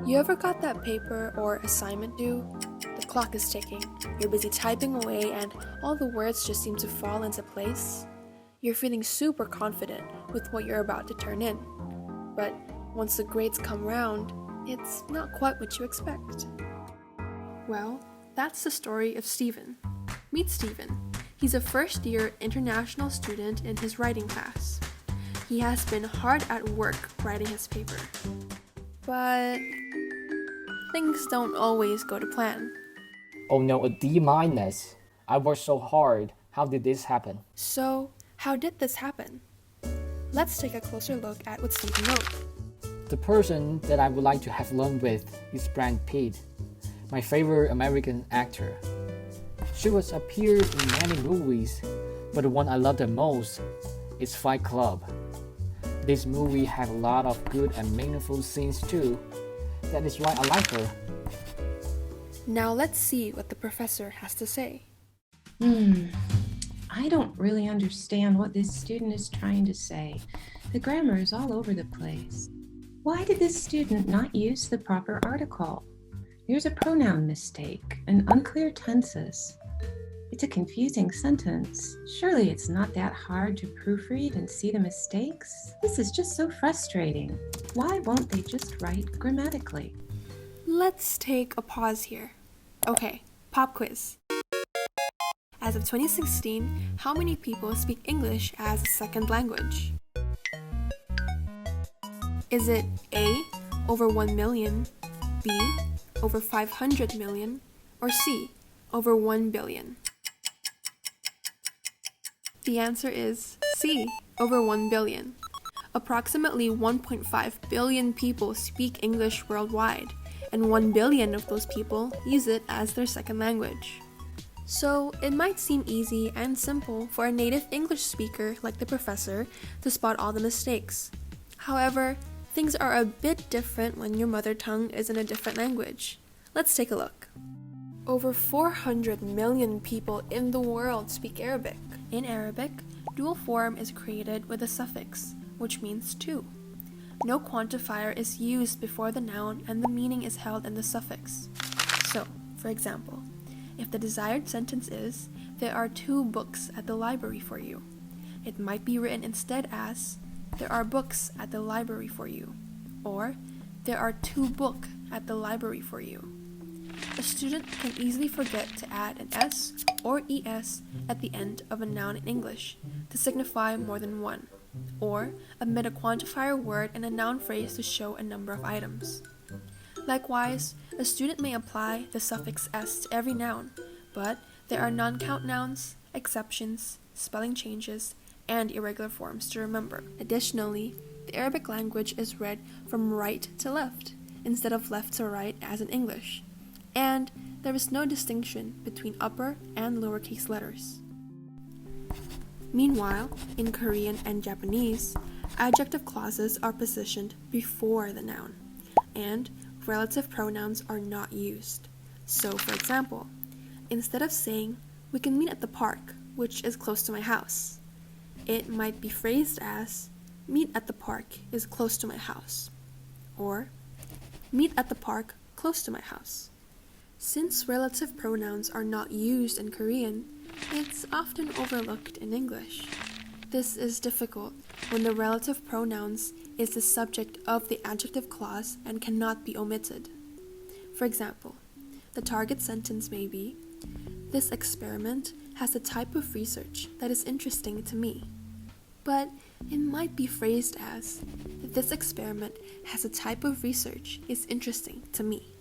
You ever got that paper or assignment due? The clock is ticking, you're busy typing away, and all the words just seem to fall into place. You're feeling super confident with what you're about to turn in. But once the grades come round, it's not quite what you expect. Well, that's the story of Stephen. Meet Stephen. He's a first-year international student in his writing class. He has been hard at work writing his paper. But things don't always go to plan. Oh no, a D minus. I worked so hard. How did this happen? So, how did this happen? Let's take a closer look at what Stephen wrote. The person that I would like to have lunch with is Brad Pitt, my favorite American actor. She has appeared in many movies, but the one I love the most is Fight Club. This movie had a lot of good and meaningful scenes too. That is why I like her. Now let's see what the professor has to say. I don't really understand what this student is trying to say. The grammar is all over the place. Why did this student not use the proper article? There's a pronoun mistake and unclear tenses. It's a confusing sentence. Surely it's not that hard to proofread and see the mistakes? This is just so frustrating. Why won't they just write grammatically? Let's take a pause here. Okay, pop quiz. As of 2016, how many people speak English as a second language? Is it A, over 1 million, B, over 500 million, or C, over 1 billion? The answer is C, over 1 billion. Approximately 1.5 billion people speak English worldwide, and 1 billion of those people use it as their second language. So it might seem easy and simple for a native English speaker like the professor to spot all the mistakes. However, things are a bit different when your mother tongue is in a different language. Let's take a look. Over 400 million people in the world speak Arabic. In Arabic, dual form is created with a suffix, which means to. No quantifier is used before the noun and the meaning is held in the suffix. So, for example, if the desired sentence is, there are 2 books at the library for you, it might be written instead as, there are books at the library for you, or there are 2 books at the library for you. A student can easily forget to add an S or ES at the end of a noun in English to signify more than one, or omit a quantifier word in a noun phrase to show a number of items. Likewise, a student may apply the suffix S to every noun, but there are non-count nouns, exceptions, spelling changes, and irregular forms to remember. Additionally, the Arabic language is read from right to left, instead of left to right as in English. And there is no distinction between upper and lowercase letters. Meanwhile, in Korean and Japanese, adjective clauses are positioned before the noun, and relative pronouns are not used. So, for example, instead of saying, "We can meet at the park, which is close to my house," it might be phrased as, "Meet at the park is close to my house," or "Meet at the park close to my house." Since relative pronouns are not used in Korean, it's often overlooked in English. This is difficult when the relative pronouns is the subject of the adjective clause and cannot be omitted. For example, the target sentence may be, "This experiment has a type of research that is interesting to me." But it might be phrased as, "This experiment has a type of research is interesting to me."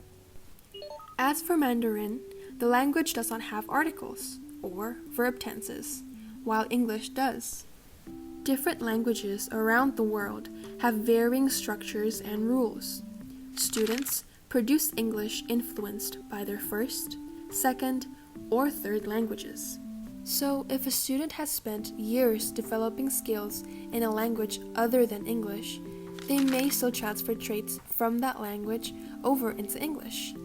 As for Mandarin, the language does not have articles or verb tenses, while English does. Different languages around the world have varying structures and rules. Students produce English influenced by their first, second, or third languages. So if a student has spent years developing skills in a language other than English, they may still transfer traits from that language over into English,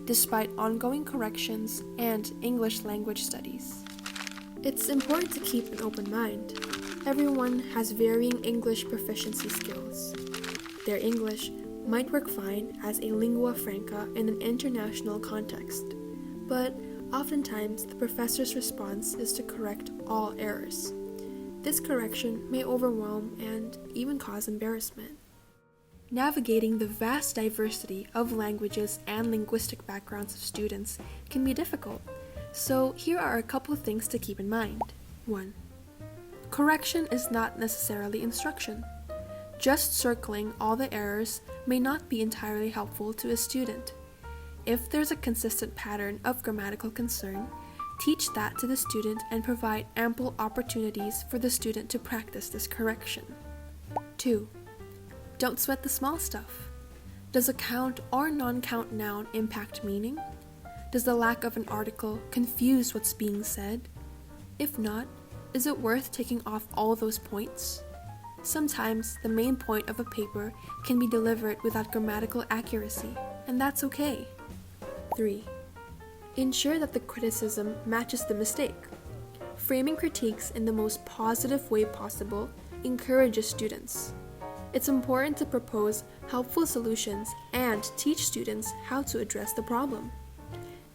despite ongoing corrections and English language studies. It's important to keep an open mind. Everyone has varying English proficiency skills. Their English might work fine as a lingua franca in an international context, but oftentimes the professor's response is to correct all errors. This correction may overwhelm and even cause embarrassment. Navigating the vast diversity of languages and linguistic backgrounds of students can be difficult, so here are a couple things to keep in mind. 1. Correction is not necessarily instruction. Just circling all the errors may not be entirely helpful to a student. If there's a consistent pattern of grammatical concern, teach that to the student and provide ample opportunities for the student to practice this correction. 2. Don't sweat the small stuff. Does a count or non-count noun impact meaning? Does the lack of an article confuse what's being said? If not, is it worth taking off all those points? Sometimes the main point of a paper can be delivered without grammatical accuracy, and that's okay. 3. Ensure that the criticism matches the mistake. Framing critiques in the most positive way possible encourages students. It's important to propose helpful solutions and teach students how to address the problem.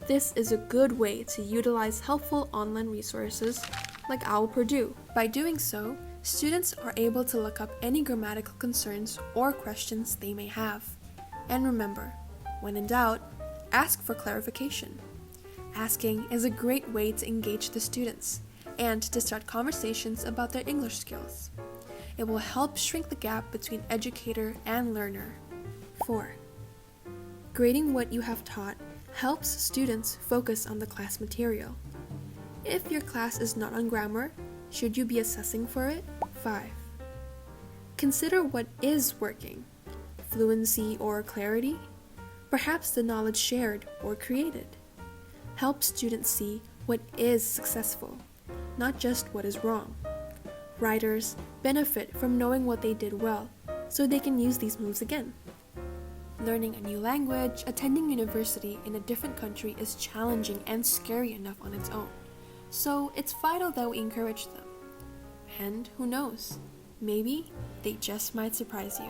This is a good way to utilize helpful online resources like OWL Purdue. By doing so, students are able to look up any grammatical concerns or questions they may have. And remember, when in doubt, ask for clarification. Asking is a great way to engage the students and to start conversations about their English skills. It will help shrink the gap between educator and learner. 4. Grading what you have taught helps students focus on the class material. If your class is not on grammar, should you be assessing for it? 5. Consider what is working. Fluency or clarity? Perhaps the knowledge shared or created. Help students see what is successful, not just what is wrong. Writers benefit from knowing what they did well, so they can use these moves again. Learning a new language, attending university in a different country is challenging and scary enough on its own, so it's vital that we encourage them. And who knows, maybe they just might surprise you.